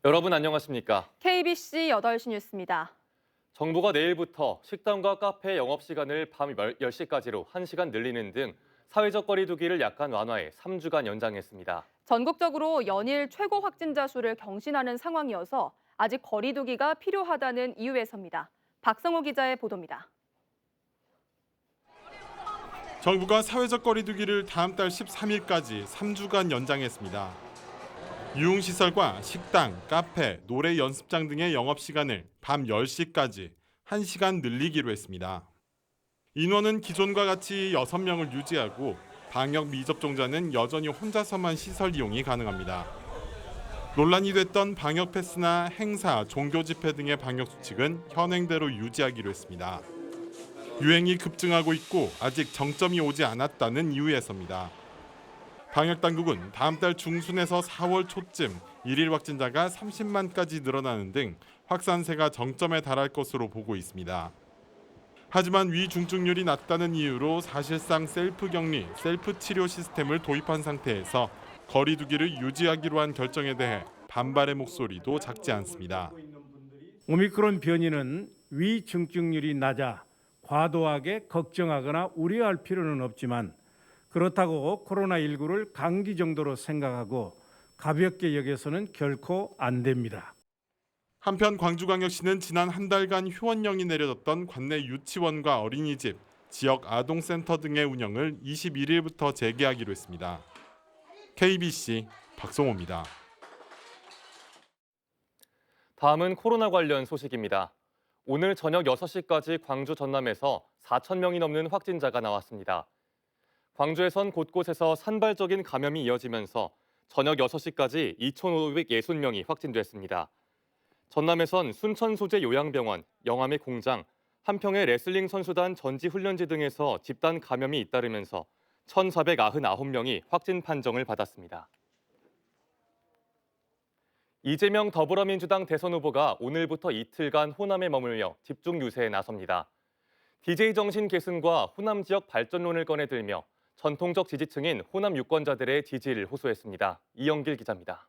여러분 안녕하십니까? KBC 8시 뉴스입니다. 정부가 내일부터 식당과 카페 영업시간을 밤 10시까지로 1시간 늘리는 등 사회적 거리 두기를 약간 완화해 3주간 연장했습니다. 전국적으로 연일 최고 확진자 수를 경신하는 상황이어서 아직 거리 두기가 필요하다는 이유에서입니다. 박성호 기자의 보도입니다. 정부가 사회적 거리 두기를 다음 달 13일까지 3주간 연장했습니다. 유흥시설과 식당, 카페, 노래 연습장 등의 영업시간을 밤 10시까지 1시간 늘리기로 했습니다. 인원은 기존과 같이 6명을 유지하고 방역 미접종자는 여전히 혼자서만 시설 이용이 가능합니다. 논란이 됐던 방역 패스나 행사, 종교 집회 등의 방역 수칙은 현행대로 유지하기로 했습니다. 유행이 급증하고 있고 아직 정점이 오지 않았다는 이유에서입니다. 방역당국은 다음 달 중순에서 4월 초쯤 일일 확진자가 30만까지 늘어나는 등 확산세가 정점에 달할 것으로 보고 있습니다. 하지만 위중증률이 낮다는 이유로 사실상 셀프 격리, 셀프 치료 시스템을 도입한 상태에서 거리 두기를 유지하기로 한 결정에 대해 반발의 목소리도 작지 않습니다. 오미크론 변이는 위중증률이 낮아 과도하게 걱정하거나 우려할 필요는 없지만 그렇다고 코로나19를 감기 정도로 생각하고 가볍게 여겨서는 결코 안 됩니다. 한편 광주광역시는 지난 한 달간 휴원령이 내려졌던 관내 유치원과 어린이집, 지역 아동센터 등의 운영을 21일부터 재개하기로 했습니다. KBC 박성호입니다. 다음은 코로나 관련 소식입니다. 오늘 저녁 6시까지 광주 전남에서 4천 명이 넘는 확진자가 나왔습니다. 광주에선 곳곳에서 산발적인 감염이 이어지면서 저녁 6시까지 2,560명이 확진됐습니다. 전남에선 순천 소재 요양병원, 영암의 공장, 한평의 레슬링 선수단 전지훈련지 등에서 집단 감염이 잇따르면서 1,499명이 확진 판정을 받았습니다. 이재명 더불어민주당 대선 후보가 오늘부터 이틀간 호남에 머물며 집중 유세에 나섭니다. DJ 정신 계승과 호남 지역 발전론을 꺼내들며 전통적 지지층인 호남 유권자들의 지지를 호소했습니다. 이영길 기자입니다.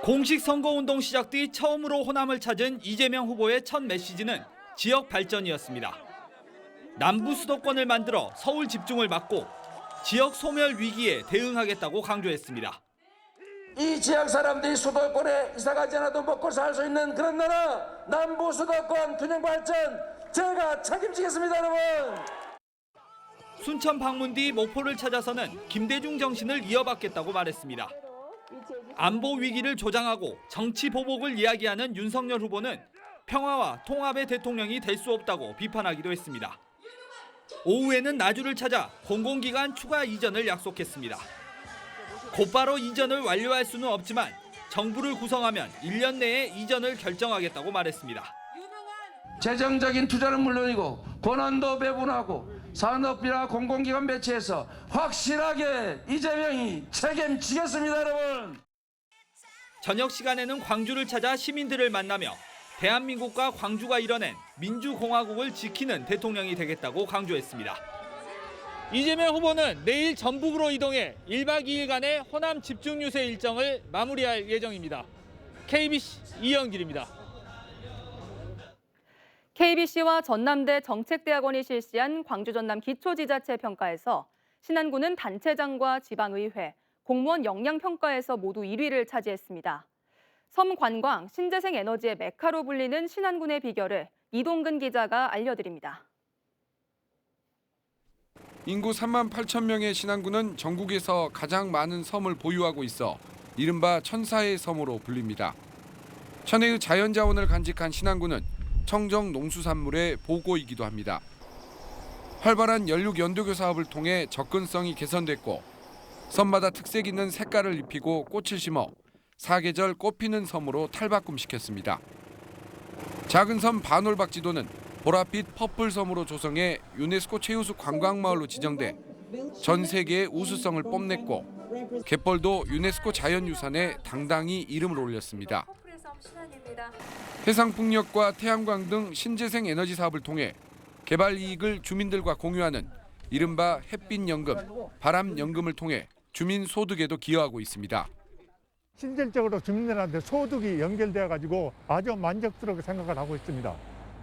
공식 선거운동 시작 뒤 처음으로 호남을 찾은 이재명 후보의 첫 메시지는 지역 발전이었습니다. 남부 수도권을 만들어 서울 집중을 막고 지역 소멸 위기에 대응하겠다고 강조했습니다. 이 지역 사람들이 수도권에 이사가지 않아도 먹고 살 수 있는 그런 나라 남부 수도권 균형 발전 제가 책임지겠습니다, 여러분. 순천 방문 뒤 목포를 찾아서는 김대중 정신을 이어받겠다고 말했습니다. 안보 위기를 조장하고 정치 보복을 이야기하는 윤석열 후보는 평화와 통합의 대통령이 될 수 없다고 비판하기도 했습니다. 오후에는 나주를 찾아 공공기관 추가 이전을 약속했습니다. 곧바로 이전을 완료할 수는 없지만 정부를 구성하면 1년 내에 이전을 결정하겠다고 말했습니다. 재정적인 투자는 물론이고 권한도 배분하고 산업이나 공공기관 배치해서 확실하게 이재명이 책임지겠습니다, 여러분. 저녁 시간에는 광주를 찾아 시민들을 만나며 대한민국과 광주가 이뤄낸 민주공화국을 지키는 대통령이 되겠다고 강조했습니다. 이재명 후보는 내일 전북으로 이동해 1박 2일간의 호남 집중 유세 일정을 마무리할 예정입니다. KBC 이영길입니다. KBC와 전남대 정책대학원이 실시한 광주 전남 기초지자체 평가에서 신안군은 단체장과 지방의회, 공무원 역량평가에서 모두 1위를 차지했습니다. 섬관광, 신재생 에너지의 메카로 불리는 신안군의 비결을 이동근 기자가 알려드립니다. 인구 3만 8천 명의 신안군은 전국에서 가장 많은 섬을 보유하고 있어 이른바 천사의 섬으로 불립니다. 천혜의 자연자원을 간직한 신안군은 청정 농수산물의 보고이기도 합니다. 활발한 연륙 연도교 사업을 통해 접근성이 개선됐고 섬마다 특색 있는 색깔을 입히고 꽃을 심어 사계절 꽃피는 섬으로 탈바꿈시켰습니다. 작은 섬 반올박지도는 보랏빛 퍼플섬으로 조성해 유네스코 최우수 관광마을로 지정돼 전 세계의 우수성을 뽐냈고 갯벌도 유네스코 자연유산에 당당히 이름을 올렸습니다. 해상풍력과 태양광 등 신재생 에너지 사업을 통해 개발 이익을 주민들과 공유하는 이른바 햇빛연금, 바람연금을 통해 주민 소득에도 기여하고 있습니다. 실질적으로 주민들한테 소득이 연결되어 가지고 아주 만족스럽게 생각을 하고 있습니다.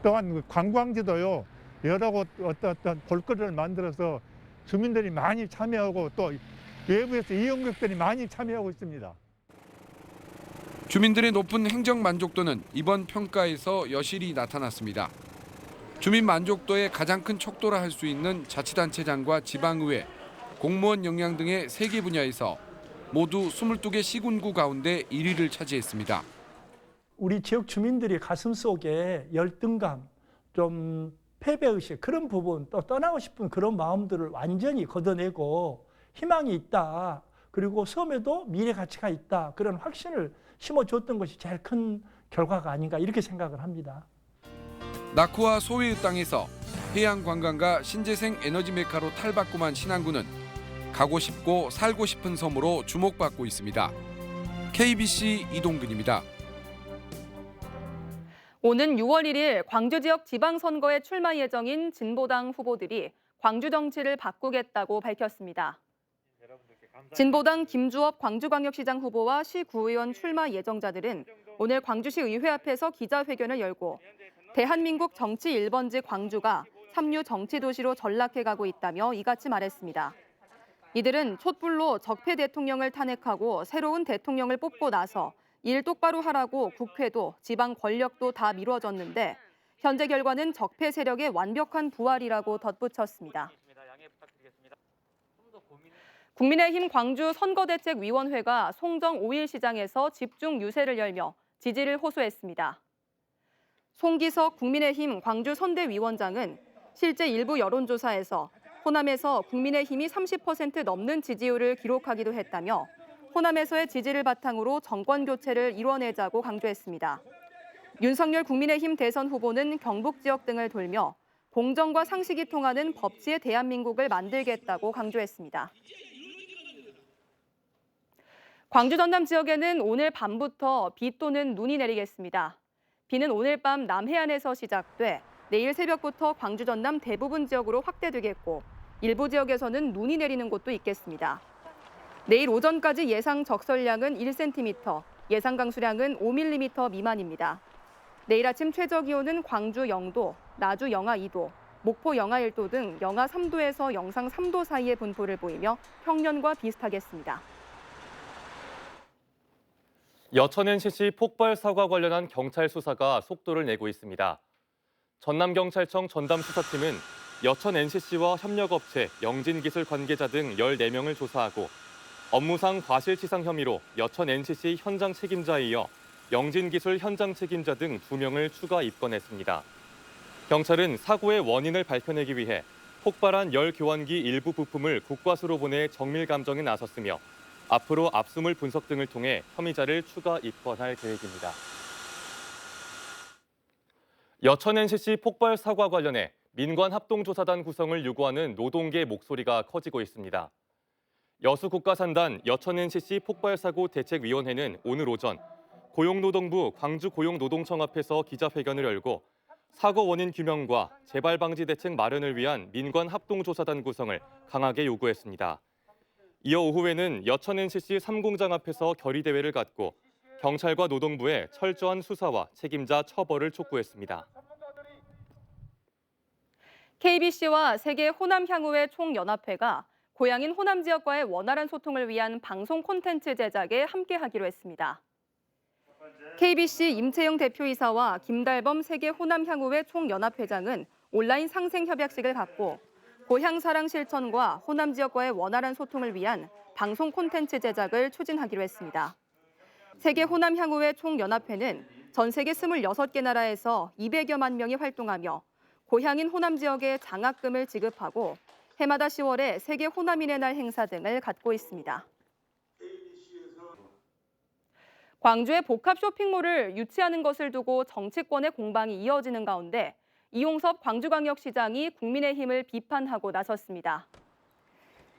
또한 관광지도요, 여러 곳 어떤 볼거리를 만들어서 주민들이 많이 참여하고 또 외부에서 이용객들이 많이 참여하고 있습니다. 주민들의 높은 행정 만족도는 이번 평가에서 여실히 나타났습니다. 주민 만족도의 가장 큰 척도라 할 수 있는 자치단체장과 지방의회, 공무원 역량 등의 3개 분야에서 모두 22개 시군구 가운데 1위를 차지했습니다. 우리 지역 주민들이 가슴속에 열등감, 좀 패배의식 그런 부분, 또 떠나고 싶은 그런 마음들을 완전히 걷어내고 희망이 있다. 그리고 섬에도 미래 가치가 있다. 그런 확신을 심어줬던 것이 제일 큰 결과가 아닌가 이렇게 생각을 합니다. 낙후와 소외의 땅에서 해양 관광과 신재생 에너지 메카로 탈바꿈한 신안군은 가고 싶고 살고 싶은 섬으로 주목받고 있습니다. KBC 이동근입니다. 오는 6월 1일 광주 지역 지방선거에 출마 예정인 진보당 후보들이 광주 정치를 바꾸겠다고 밝혔습니다. 진보당 김주업 광주광역시장 후보와 시구의원 출마 예정자들은 오늘 광주시 의회 앞에서 기자회견을 열고 대한민국 정치 1번지 광주가 삼류 정치도시로 전락해가고 있다며 이같이 말했습니다. 이들은 촛불로 적폐 대통령을 탄핵하고 새로운 대통령을 뽑고 나서 일 똑바로 하라고 국회도 지방 권력도 다 미뤄졌는데 현재 결과는 적폐 세력의 완벽한 부활이라고 덧붙였습니다. 국민의힘 광주 선거대책위원회가 송정 5일 시장에서 집중 유세를 열며 지지를 호소했습니다. 송기석 국민의힘 광주 선대위원장은 실제 일부 여론조사에서 호남에서 국민의힘이 30% 넘는 지지율을 기록하기도 했다며 호남에서의 지지를 바탕으로 정권 교체를 이뤄내자고 강조했습니다. 윤석열 국민의힘 대선 후보는 경북 지역 등을 돌며 공정과 상식이 통하는 법치의 대한민국을 만들겠다고 강조했습니다. 광주 전남 지역에는 오늘 밤부터 비 또는 눈이 내리겠습니다. 비는 오늘 밤 남해안에서 시작돼 내일 새벽부터 광주 전남 대부분 지역으로 확대되겠고 일부 지역에서는 눈이 내리는 곳도 있겠습니다. 내일 오전까지 예상 적설량은 1cm, 예상 강수량은 5mm 미만입니다. 내일 아침 최저 기온은 광주 0도, 나주 영하 2도, 목포 영하 1도 등 영하 3도에서 영상 3도 사이의 분포를 보이며 평년과 비슷하겠습니다. 여천 NCC 폭발 사고와 관련한 경찰 수사가 속도를 내고 있습니다. 전남경찰청 전담수사팀은 여천 NCC와 협력업체, 영진기술 관계자 등 14명을 조사하고 업무상 과실치상 혐의로 여천 NCC 현장 책임자에 이어 영진기술 현장 책임자 등 2명을 추가 입건했습니다. 경찰은 사고의 원인을 밝혀내기 위해 폭발한 열 교환기 일부 부품을 국과수로 보내 정밀 감정에 나섰으며 앞으로 압수물 분석 등을 통해 혐의자를 추가 입건할 계획입니다. 여천 NCC 폭발 사고와 관련해 민관합동조사단 구성을 요구하는 노동계 목소리가 커지고 있습니다. 여수국가산단 여천 NCC 폭발사고 대책위원회는 오늘 오전 고용노동부 광주고용노동청 앞에서 기자회견을 열고 사고 원인 규명과 재발 방지 대책 마련을 위한 민관합동조사단 구성을 강하게 요구했습니다. 이어 오후에는 여천 NCC 3공장 앞에서 결의대회를 갖고 경찰과 노동부의 철저한 수사와 책임자 처벌을 촉구했습니다. KBC와 세계 호남향후회 총연합회가 고향인 호남 지역과의 원활한 소통을 위한 방송 콘텐츠 제작에 함께하기로 했습니다. KBC 임채영 대표이사와 김달범 세계 호남향후회 총연합회장은 온라인 상생협약식을 갖고 고향 사랑 실천과 호남 지역과의 원활한 소통을 위한 방송 콘텐츠 제작을 추진하기로 했습니다. 세계 호남향후회 총연합회는 전 세계 26개 나라에서 200여만 명이 활동하며 고향인 호남 지역에 장학금을 지급하고 해마다 10월에 세계 호남인의 날 행사 등을 갖고 있습니다. 광주의 복합 쇼핑몰을 유치하는 것을 두고 정치권의 공방이 이어지는 가운데 이용섭 광주광역시장이 국민의힘을 비판하고 나섰습니다.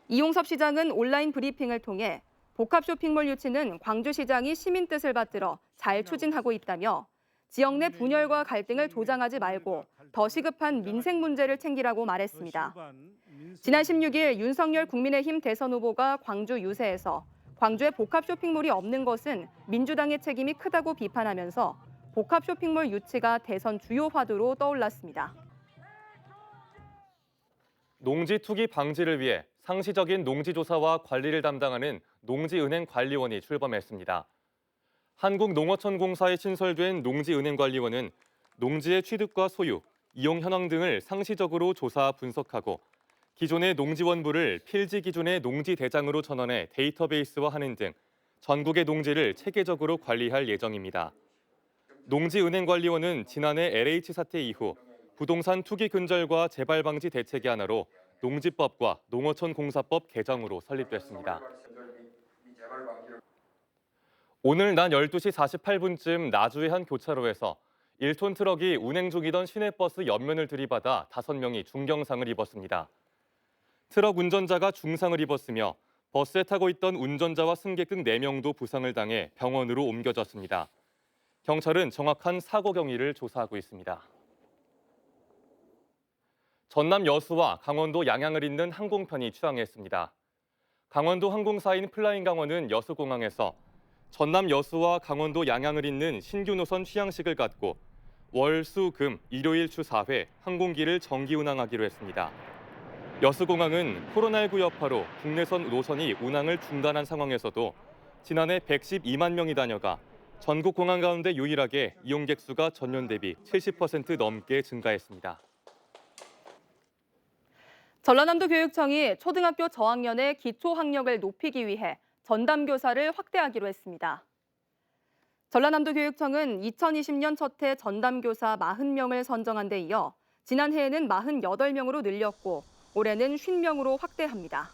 이용섭 시장은 온라인 브리핑을 통해 복합 쇼핑몰 유치는 광주시장이 시민 뜻을 받들어 잘 추진하고 있다며 지역 내 분열과 갈등을 조장하지 말고 더 시급한 민생 문제를 챙기라고 말했습니다. 지난 16일 윤석열 국민의힘 대선 후보가 광주 유세에서 광주에 복합 쇼핑몰이 없는 것은 민주당의 책임이 크다고 비판하면서 복합 쇼핑몰 유치가 대선 주요 화두로 떠올랐습니다. 농지 투기 방지를 위해 상시적인 농지조사와 관리를 담당하는 농지은행관리원이 출범했습니다. 한국농어촌공사에 신설된 농지은행관리원은 농지의 취득과 소유, 이용 현황 등을 상시적으로 조사 분석하고 기존의 농지원부를 필지 기준의 농지대장으로 전환해 데이터베이스화하는 등 전국의 농지를 체계적으로 관리할 예정입니다. 농지은행관리원은 지난해 LH 사태 이후 부동산 투기 근절과 재발 방지 대책의 하나로 농지법과 농어촌공사법 개정으로 설립됐습니다. 오늘 낮 12시 48분쯤 나주의 한 교차로에서 1톤 트럭이 운행 중이던 시내버스 옆면을 들이받아 5명이 중경상을 입었습니다. 트럭 운전자가 중상을 입었으며 버스에 타고 있던 운전자와 승객 등 4명도 부상을 당해 병원으로 옮겨졌습니다. 경찰은 정확한 사고 경위를 조사하고 있습니다. 전남 여수와 강원도 양양을 잇는 항공편이 추앙했습니다. 강원도 항공사인 플라잉강원은 여수공항에서 전남 여수와 강원도 양양을 잇는 신규 노선 취향식을 갖고 월, 수, 금, 일요일 주 4회 항공기를 정기 운항하기로 했습니다. 여수공항은 코로나19 여파로 국내선 노선이 운항을 중단한 상황에서도 지난해 112만 명이 다녀가 전국 공항 가운데 유일하게 이용객 수가 전년 대비 70% 넘게 증가했습니다. 전라남도 교육청이 초등학교 저학년의 기초 학력을 높이기 위해 전담교사를 확대하기로 했습니다. 전라남도 교육청은 2020년 첫 해 전담교사 40명을 선정한 데 이어 지난해에는 48명으로 늘렸고 올해는 50명으로 확대합니다.